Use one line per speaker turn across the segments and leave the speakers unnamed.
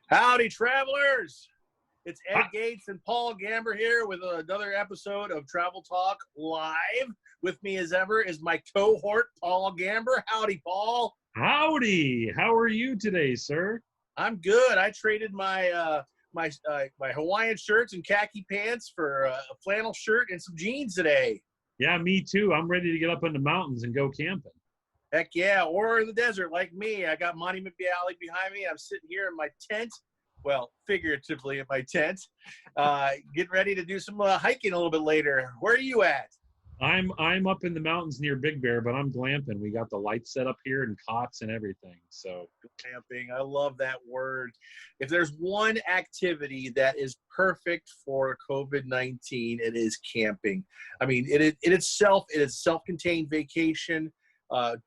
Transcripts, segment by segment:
Howdy, travelers! It's Ed
Ho-
Gates and Paul Gamber here with another episode of Travel Talk Live. With me as ever is my cohort, Paul Gamber. Howdy, Paul.
Howdy. How are you today, sir?
I'm good. I traded my Hawaiian shirts and khaki pants for a flannel shirt and some jeans today.
Yeah, me too. I'm ready to get up in the mountains and go camping.
Heck yeah, or in the desert like me. I got Monty McBeally behind me. I'm sitting here in my tent. Well, figuratively in my tent. Getting ready to do some hiking a little bit later. Where are you at?
I'm up in the mountains near Big Bear, but I'm glamping. We got the lights set up here and cots and everything. So
Camping. I love that word. If there's one activity that is perfect for COVID-19, it is camping. I mean, it itself, it is self-contained vacation,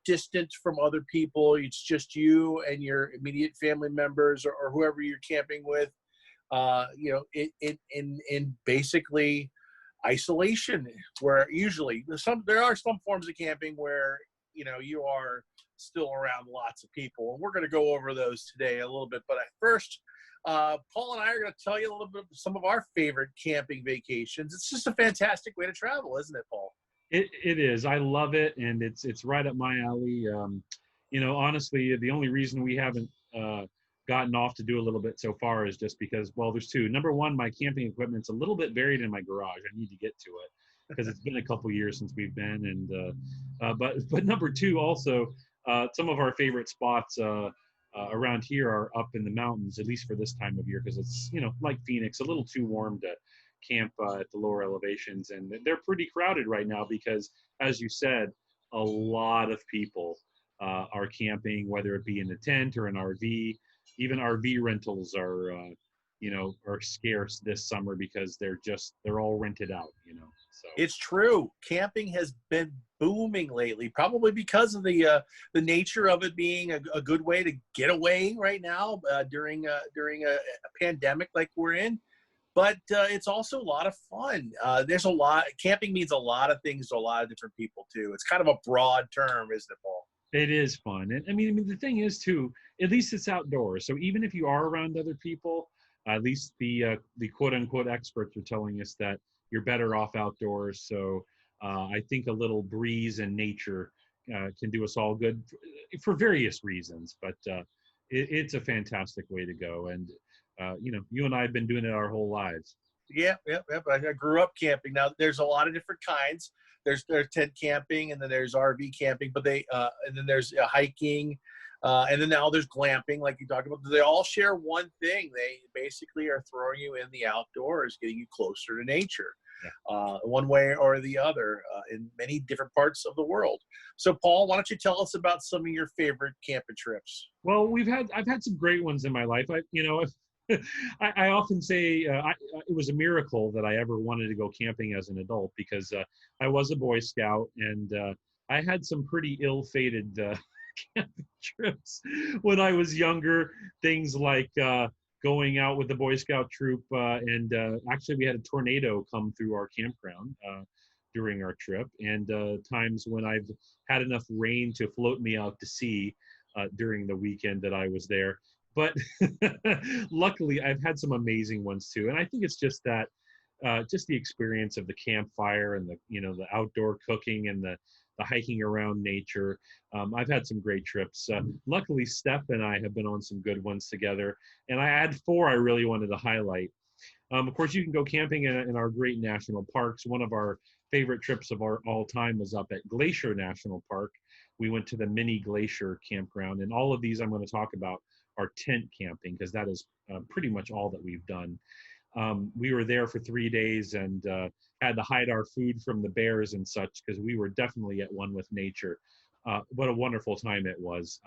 distant from other people. It's just you and your immediate family members or whoever you're camping with. In basically isolation, where usually there are some forms of camping where you are still around lots of people, and we're going to go over those today a little bit. But at first, Paul and I are going to tell you a little bit of some of our favorite camping vacations. It's just a fantastic way to travel, isn't it, Paul?
it is. I love it, and it's right up my alley. Honestly, the only reason we haven't gotten off to do a little bit so far is just because, well, there's two. Number one, my camping equipment's a little bit buried in my garage. I need to get to it because it's been a couple years since we've been. And but number two, also, some of our favorite spots around here are up in the mountains, at least for this time of year, because it's like Phoenix, a little too warm to camp at the lower elevations, and they're pretty crowded right now because, as you said, a lot of people are camping, whether it be in a tent or an RV. Even RV rentals are scarce this summer because they're all rented out. So
It's true. Camping has been booming lately, probably because of the nature of it being a good way to get away right now during a pandemic like we're in. But it's also a lot of fun. There's a lot. Camping means a lot of things to a lot of different people too. It's kind of a broad term, isn't it, Paul?
it is fun, and I mean the thing is too. At least it's outdoors, so even if you are around other people, at least the quote unquote experts are telling us that you're better off outdoors. So I think a little breeze and nature can do us all good for various reasons. But it's a fantastic way to go, and you and I have been doing it our whole lives.
Yeah, yeah, yeah. I grew up camping. Now there's a lot of different kinds. There's tent camping, and then there's RV camping, but and then there's hiking, and then now there's glamping, like you talked about. They all share one thing. They basically are throwing you in the outdoors, getting you closer to nature,
Yeah.
one way or the other, in many different parts of the world. So, Paul, why don't you tell us about some of your favorite camping trips?
Well, I've had some great ones in my life. I often say it was a miracle that I ever wanted to go camping as an adult because I was a Boy Scout, and I had some pretty ill-fated camping trips when I was younger. Things like going out with the Boy Scout troop, and actually we had a tornado come through our campground during our trip, and times when I've had enough rain to float me out to sea during the weekend that I was there. But luckily, I've had some amazing ones too, and I think it's just that, just the experience of the campfire and the outdoor cooking and the hiking around nature. I've had some great trips. Luckily, Steph and I have been on some good ones together, and I had four I really wanted to highlight. Of course, you can go camping in our great national parks. One of our favorite trips of our all time was up at Glacier National Park. We went to the mini glacier campground, and all of these I'm going to talk about are tent camping because that is pretty much all that we've done. We were there for 3 days and had to hide our food from the bears and such because we were definitely at one with nature. What a wonderful time it was.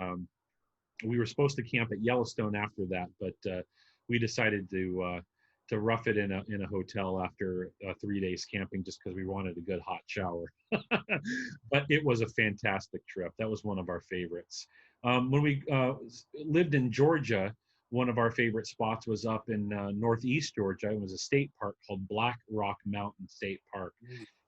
We were supposed to camp at Yellowstone after that, but we decided to rough it in a hotel after 3 days camping just because we wanted a good hot shower. But it was a fantastic trip. That was one of our favorites. When we lived in Georgia, one of our favorite spots was up in northeast Georgia. It was a state park called Black Rock Mountain State Park.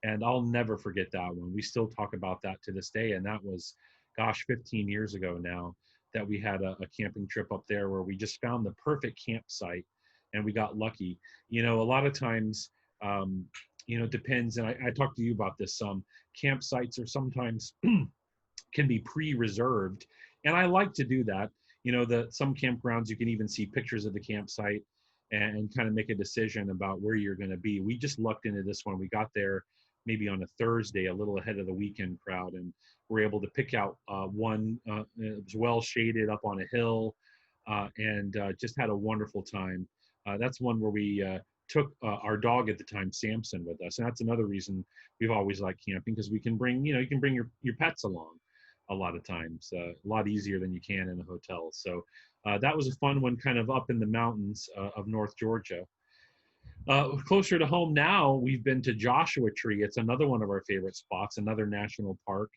And I'll never forget that one. We still talk about that to this day. And that was, gosh, 15 years ago now. that we had a camping trip up there where we just found the perfect campsite and we got lucky. A lot of times, it depends. And I talked to you about this. Some campsites are sometimes can be pre-reserved, and I like to do that. Some campgrounds, you can even see pictures of the campsite and kind of make a decision about where you're going to be. We just lucked into this one. We got there maybe on a Thursday, a little ahead of the weekend crowd, and we're able to pick out one. It was well shaded up on a hill, and just had a wonderful time. That's one where we took our dog at the time, Samson, with us, and that's another reason we've always liked camping, because we can bring, you can bring your pets along a lot of times, a lot easier than you can in a hotel. So that was a fun one, kind of up in the mountains of North Georgia. Closer to home now, we've been to Joshua Tree. It's another one of our favorite spots, another national park.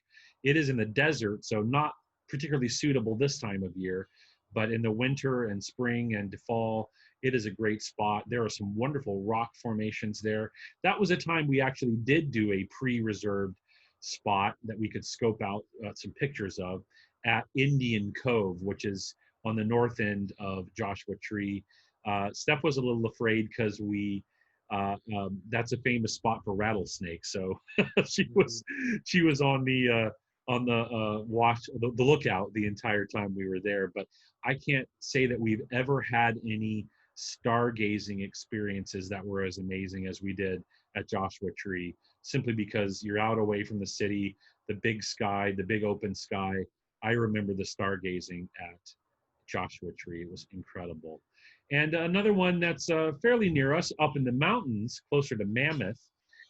It is in the desert, so not particularly suitable this time of year, but in the winter and spring and fall, it is a great spot. There are some wonderful rock formations there. That was a time we actually did do a pre-reserved spot that we could scope out some pictures of at Indian Cove, which is on the north end of Joshua Tree. Steph was a little afraid because that's a famous spot for rattlesnakes. So she was on the watch, the lookout the entire time we were there. But I can't say that we've ever had any stargazing experiences that were as amazing as we did at Joshua Tree, simply because you're out away from the city, the big sky, the big open sky. I remember the stargazing at Joshua Tree. It was incredible. And another one that's fairly near us, up in the mountains, closer to Mammoth,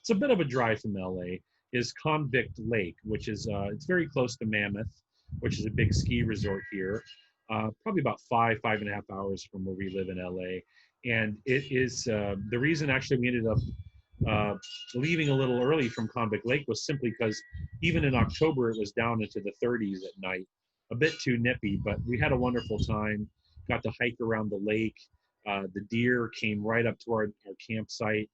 it's a bit of a drive from LA, is Convict Lake, which is, it's very close to Mammoth, which is a big ski resort here, probably about 5.5 hours from where we live in LA. And it is, the reason actually we ended up leaving a little early from Convict Lake was simply because even in October, it was down into the 30s at night, a bit too nippy, but we had a wonderful time, got to hike around the lake. The deer came right up to our campsite.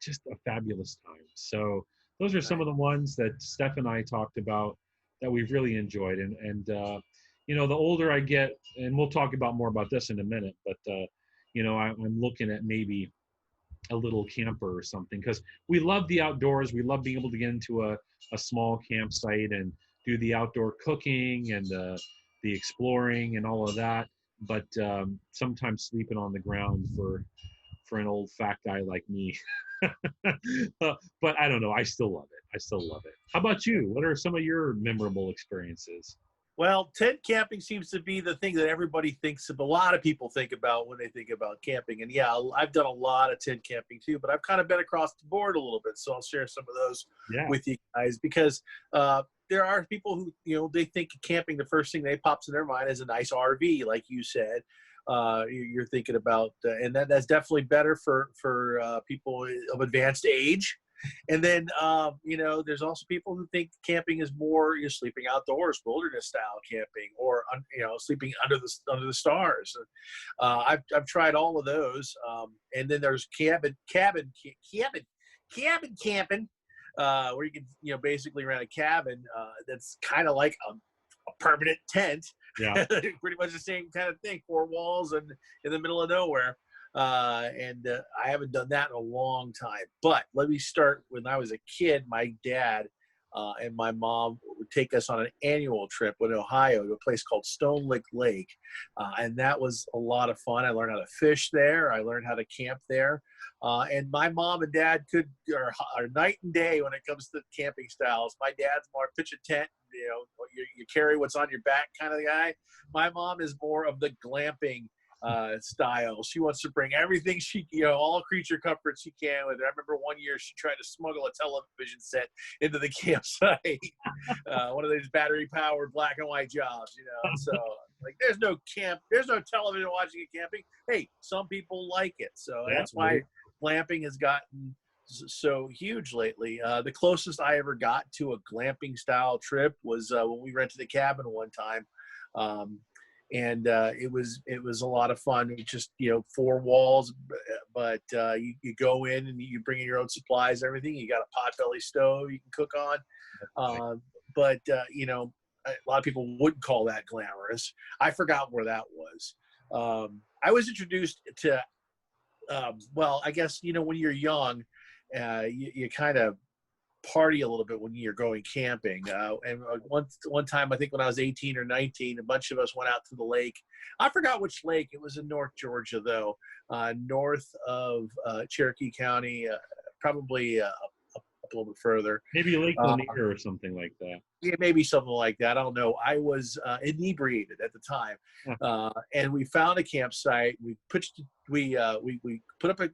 Just a fabulous time. So those are some of the ones that Steph and I talked about that we've really enjoyed. And the older I get, and we'll talk about more about this in a minute, but I'm looking at maybe a little camper or something, because we love the outdoors. We love being able to get into a small campsite and do the outdoor cooking and the exploring and all of that. But sometimes sleeping on the ground for an old fat guy like me. But I don't know. I still love it. I still love it. How about you? What are some of your memorable experiences?
Well, tent camping seems to be the thing that everybody thinks of. A lot of people think about when they think about camping. And yeah, I've done a lot of tent camping too, but I've kind of been across the board a little bit. So I'll share some of those
Yeah.
with you guys, because there are people who, they think camping, the first thing that pops in their mind is a nice RV, like you said. You're thinking about, and that's definitely better for people of advanced age. And then, there's also people who think camping is more sleeping outdoors, wilderness style camping, or sleeping under the stars. I've tried all of those. And then there's cabin camping, where you can basically rent a cabin that's kind of like a permanent tent.
Yeah.
Pretty much the same kind of thing, four walls and in the middle of nowhere. And I haven't done that in a long time. But let me start. When I was a kid, my dad and my mom would take us on an annual trip in Ohio to a place called Stone Lick Lake. And that was a lot of fun. I learned how to fish there. I learned how to camp there. And my mom and dad are night and day when it comes to camping styles. My dad's more pitch a tent, you carry what's on your back kind of guy. My mom is more of the glamping style. She wants to bring everything all creature comforts she can with her. I remember one year she tried to smuggle a television set into the campsite. One of those battery powered black and white jobs, So like, there's no television watching at camping. Hey, some people like it, so that's why glamping has gotten so huge lately. The closest I ever got to a glamping style trip was when we rented a cabin one time. And it was a lot of fun. It just, four walls, but you go in and you bring in your own supplies, everything. You got a potbelly stove you can cook on. But a lot of people wouldn't call that glamorous. I forgot where that was. I was introduced to, well, I guess, when you're young, you kind of party a little bit when you're going camping. And one time, I think when I was 18 or 19, a bunch of us went out to the lake. I forgot which lake. It was in North Georgia, though, north of Cherokee County, probably up a little bit further.
Maybe Lake Lanier or something like that.
Yeah, maybe something like that. I don't know. I was inebriated at the time, and we found a campsite. We put up a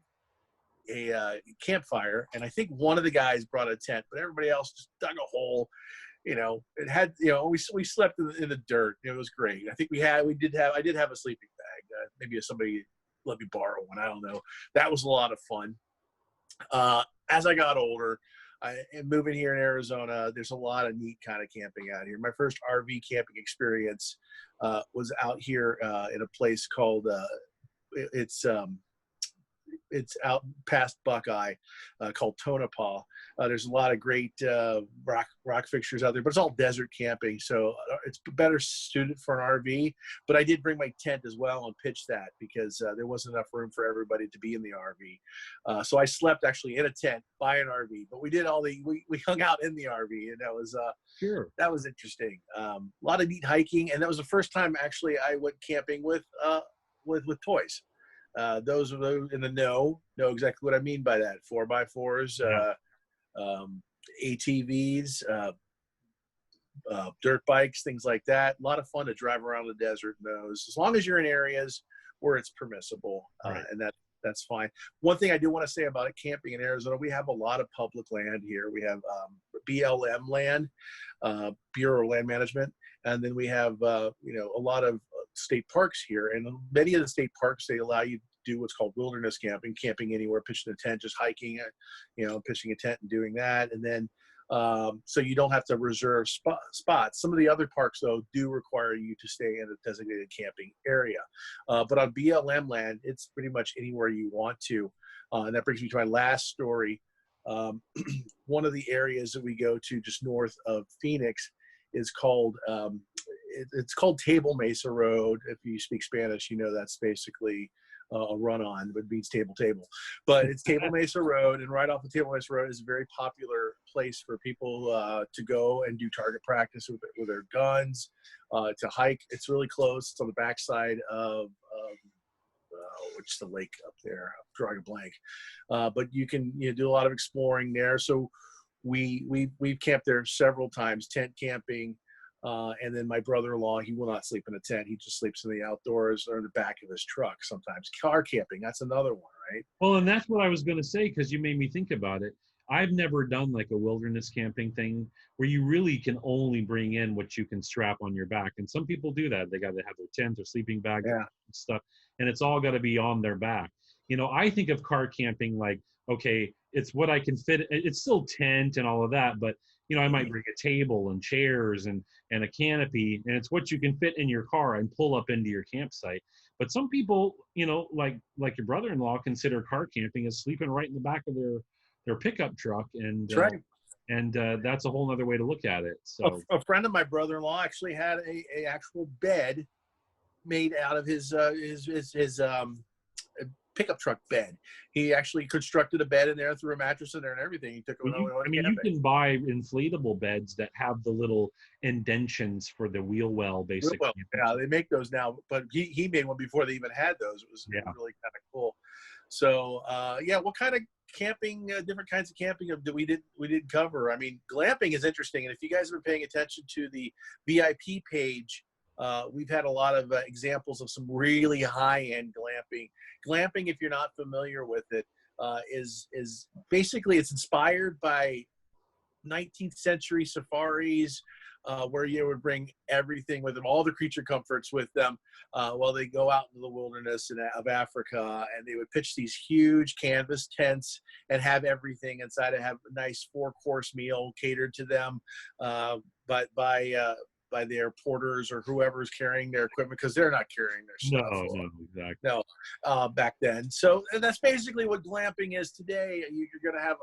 campfire, and I think one of the guys brought a tent, but everybody else just dug a hole. It had, we slept in the dirt. It was great. I think I did have a sleeping bag. Maybe somebody let me borrow one. I don't know. That was a lot of fun. As I got older, and moving here in Arizona, there's a lot of neat kind of camping out here. My first RV camping experience was out here in a place called it's out past Buckeye, called Tonopah. There's a lot of great rock fixtures out there, but it's all desert camping, so it's better suited for an RV. But I did bring my tent as well and pitch that because there wasn't enough room for everybody to be in the RV. So I slept actually in a tent by an RV, but we hung out in the RV, and that was
Sure.
That was interesting. A lot of neat hiking, and that was the first time actually I went camping with toys. Those in the know exactly what I mean by that. 4x4s, ATVs, dirt bikes, things like that. A lot of fun to drive around the desert in those, as long as you're in areas where it's permissible,
Right.
and that's fine. One thing I do want to say about it, camping in Arizona, we have a lot of public land here. We have BLM land, Bureau of Land Management, and then we have a lot of state parks here, and many of the state parks, they allow you to do what's called wilderness camping anywhere, pitching a tent, just hiking, pitching a tent and doing that. And then so you don't have to reserve spots. Some of the other parks, though, do require you to stay in a designated camping area. But on BLM land, it's pretty much anywhere you want to. And that brings me to my last story. One of the areas that we go to just north of Phoenix is called it's called Table Mesa Road. If you speak Spanish, that's basically a run-on, but it means table. But it's Table Mesa Road, and right off the Table Mesa Road is a very popular place for people to go and do target practice with their guns, to hike. It's really close. It's on the backside of which is the lake up there. I'm drawing a blank. But you can do a lot of exploring there. So we've camped there several times, tent camping. And then my brother-in-law, he will not sleep in a tent. He just sleeps in the outdoors or in the back of his truck sometimes. Car camping, that's another one, right?
Well, and that's what I was going to say, because you made me think about it. I've never done like a wilderness camping thing where you really can only bring in what you can strap on your back. And some people do that. They got to have their tent, their sleeping bag, and stuff, and it's all got to be on their back. I think of car camping like, okay, it's what I can fit. It's still tent and all of that, but I might bring a table and chairs and a canopy, and it's what you can fit in your car and pull up into your campsite. But some people, like your brother-in-law, consider car camping as sleeping right in the back of their pickup truck, and
That's right.
And that's a whole other way to look at it. So
a friend of my brother-in-law actually had a actual bed made out of his pickup truck bed. He actually constructed a bed in there, threw a mattress in there and everything. He took it.
You can buy inflatable beds that have the little indentions for the wheel well, basically.
Yeah, they make those now, but he made one before they even had those. It was really kind of cool. So what kind of camping, different kinds of camping that we did cover? I mean, glamping is interesting, and if you guys have been paying attention to the VIP page, we've had a lot of examples of some really high-end glamping. Glamping, if you're not familiar with it, is basically, it's inspired by 19th century safaris, where you would bring everything with them, all the creature comforts with them, while they go out into the wilderness of Africa, and they would pitch these huge canvas tents and have everything inside and have a nice 4-course meal catered to them, but by their porters or whoever's carrying their equipment, because they're not carrying their stuff.
No, exactly.
No, back then. So, and that's basically what glamping is today. You're going to have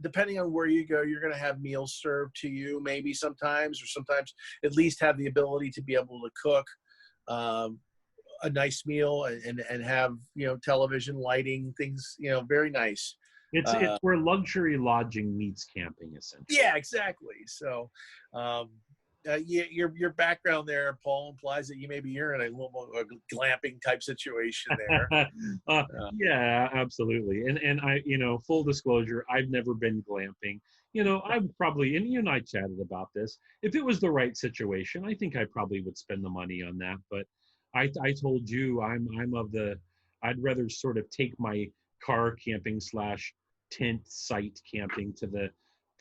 depending on where you go, you're going to have meals served to you, maybe sometimes, or sometimes at least have the ability to be able to cook um, a nice meal and have, television, lighting, things, very nice.
It's where luxury lodging meets camping, essentially.
Yeah, exactly. So, um, your background there, Paul, implies that you're in a little more of a glamping type situation there.
Yeah, absolutely. And I, full disclosure, I've never been glamping. I'm probably, and you and I chatted about this. If it was the right situation, I think I probably would spend the money on that. But I told you I'm of the, I'd rather sort of take my car camping slash tent site camping to the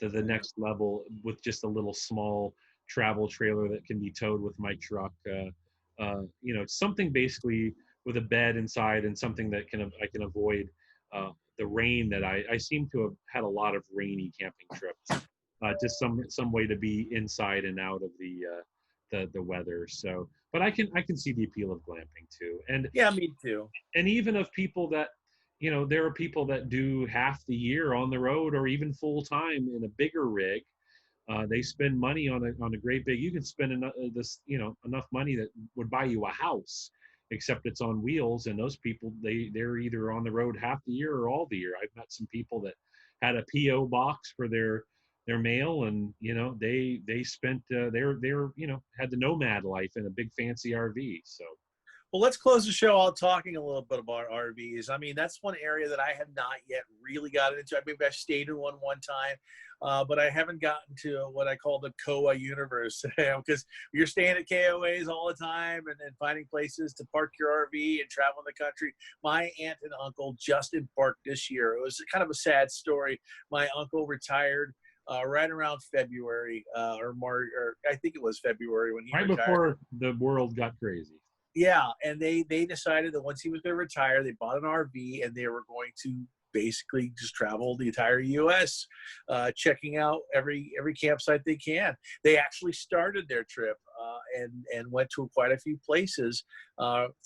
Yeah.
next level with just a little small travel trailer that can be towed with my truck. Something basically with a bed inside and something that I can avoid the rain that I seem to have had a lot of rainy camping trips. Just some way to be inside and out of the weather. So, but I can see the appeal of glamping too,
Yeah, me too.
and even of people that there are people that do half the year on the road or even full time in a bigger rig. They spend money on a great big. You can spend enough money that would buy you a house, except it's on wheels. And those people they're either on the road half the year or all the year. I've met some people that had a PO box for their mail, and they spent they're had the nomad life in a big fancy RV. So
Well, let's close the show out talking a little bit about RVs. I mean, that's one area that I have not yet really gotten into. I mean, I stayed in one time, but I haven't gotten to what I call the KOA universe, because you're staying at KOAs all the time and finding places to park your RV and travel in the country. My aunt and uncle just embarked this year. It was kind of a sad story. My uncle retired right around February or March, or I think it was February when he
right
retired.
before the world got crazy.
Yeah, and they decided that once he was going to retire, they bought an RV and they were going to basically just travel the entire U.S., checking out every campsite they can. They actually started their trip and went to quite a few places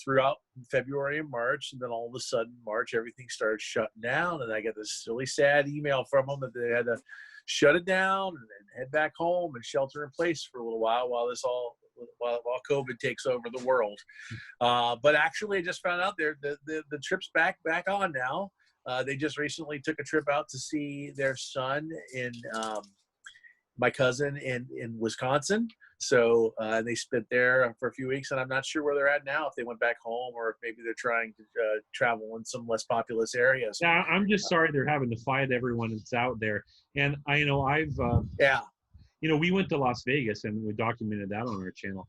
throughout February and March, and then all of a sudden March everything started shutting down, and I got this really sad email from them that they had to shut it down and head back home and shelter in place for a little while COVID takes over the world. But actually, I just found out the trip's back on now. They just recently took a trip out to see their son in my cousin in Wisconsin. So they spent there for a few weeks, and I'm not sure where they're at now. If they went back home, or if maybe they're trying to travel in some less populous areas.
Yeah, I'm just sorry they're having to fight everyone that's out there. And I've
Yeah.
we went to Las Vegas and we documented that on our channel.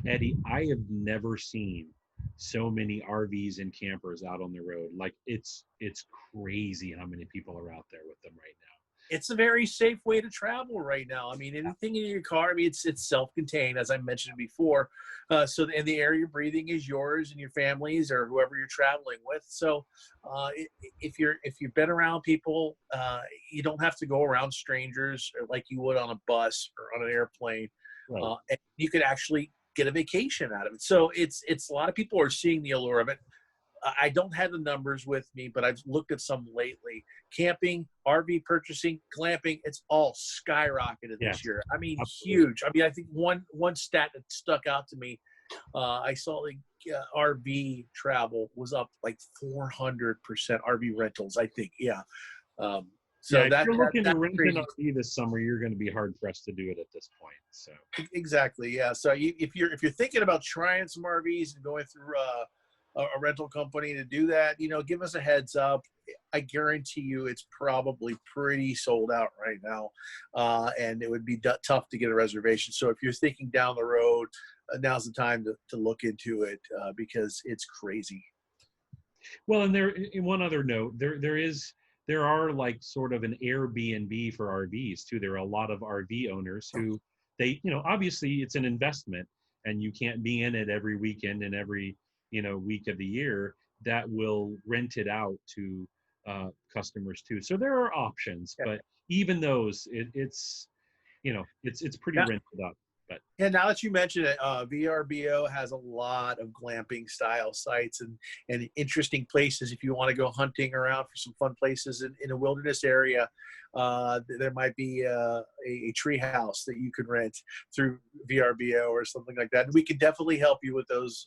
Eddie, I have never seen so many RVs and campers out on the road. Like it's crazy how many people are out there with them right now.
It's a very safe way to travel right now. I mean, anything in your car, I mean, it's self-contained, as I mentioned before. And the air you're breathing is yours and your family's or whoever you're traveling with. So if you've been around people, you don't have to go around strangers like you would on a bus or on an airplane.
Right.
And you could actually get a vacation out of it. So it's a lot of people are seeing the allure of it. I don't have the numbers with me, but I've looked at some lately. Camping, RV purchasing, glamping, it's all skyrocketed this year. I mean,
Absolutely.
huge. I mean, I think one stat that stuck out to me, I saw like RV travel was up like 400% RV rentals, I think. Yeah. So
If you're looking to
that's
rent an
crazy.
RV this summer, you're going to be hard pressed to do it at this point. So
Exactly. Yeah. So if you're thinking about trying some RVs and going through a rental company to do that, give us a heads up. I guarantee you it's probably pretty sold out right now. And it would be tough to get a reservation. So if you're thinking down the road, now's the time to look into it because it's crazy.
well, and in one other note, there are like sort of an Airbnb for RVs too. There are a lot of RV owners who obviously it's an investment and you can't be in it every weekend and every week of the year. That will rent it out to customers too. So there are options,
Yeah.
but even those, it's pretty
Now,
rented up.
Yeah, now that you mention it, VRBO has a lot of glamping style sites and interesting places. If you want to go hunting around for some fun places in a wilderness area, there might be a tree house that you could rent through VRBO or something like that. And we can definitely help you with those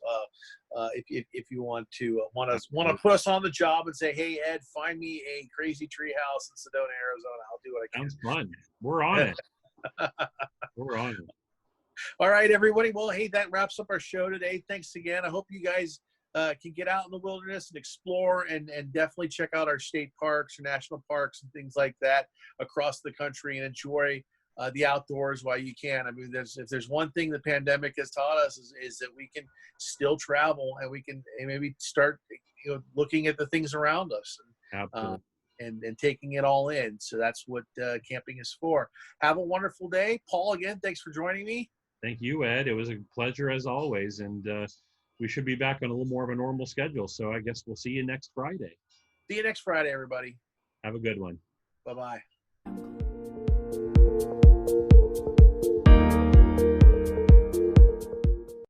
if you want to put us on the job and say, hey Ed, find me a crazy tree house in Sedona, Arizona. I'll do what I can.
Sounds fun. We're on it. We're on it.
All right, everybody. Well, hey, that wraps up our show today. Thanks again. I hope you guys can get out in the wilderness and explore and definitely check out our state parks or national parks and things like that across the country and enjoy the outdoors while you can. I mean, if there's one thing the pandemic has taught us is that we can still travel and we can maybe start looking at the things around us.
Absolutely.
And taking it all in. So that's what camping is for. Have a wonderful day. Paul, again, thanks for joining me.
Thank you, Ed. It was a pleasure as always. And we should be back on a little more of a normal schedule. So I guess we'll see you next Friday.
See you next Friday, everybody.
Have a good one.
Bye-bye.